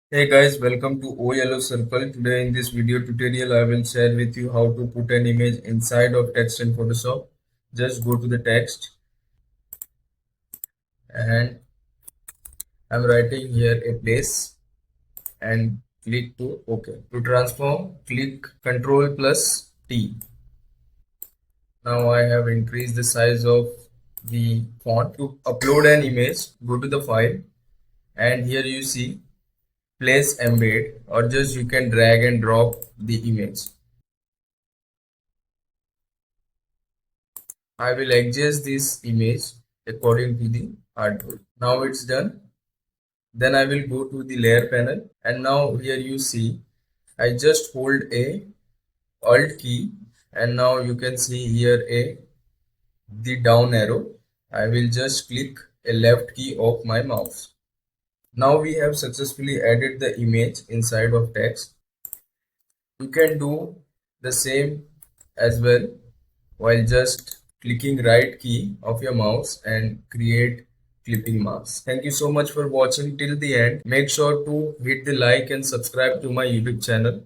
Hey guys, welcome to OhYellowCircle. Today in this video tutorial, I will share with you how to put an image inside of text in Photoshop. Just go to the text and I'm writing here a place and click to OK. To transform, click Ctrl plus T. Now I have increased the size of the font. To upload an image, go to the file and here you see place embed, or just you can drag and drop the image. I will adjust this image according to the artwork. Now it's done. Then I will go to the layer panel and now here you see I just hold a alt key and now you can see here the down arrow. I will just click a left key of my mouse. Now we have successfully added the image inside of text. You can do the same as well while just clicking right key of your mouse and create clipping mask. Thank you so much for watching till the end. Make sure to hit the like and subscribe to my YouTube channel.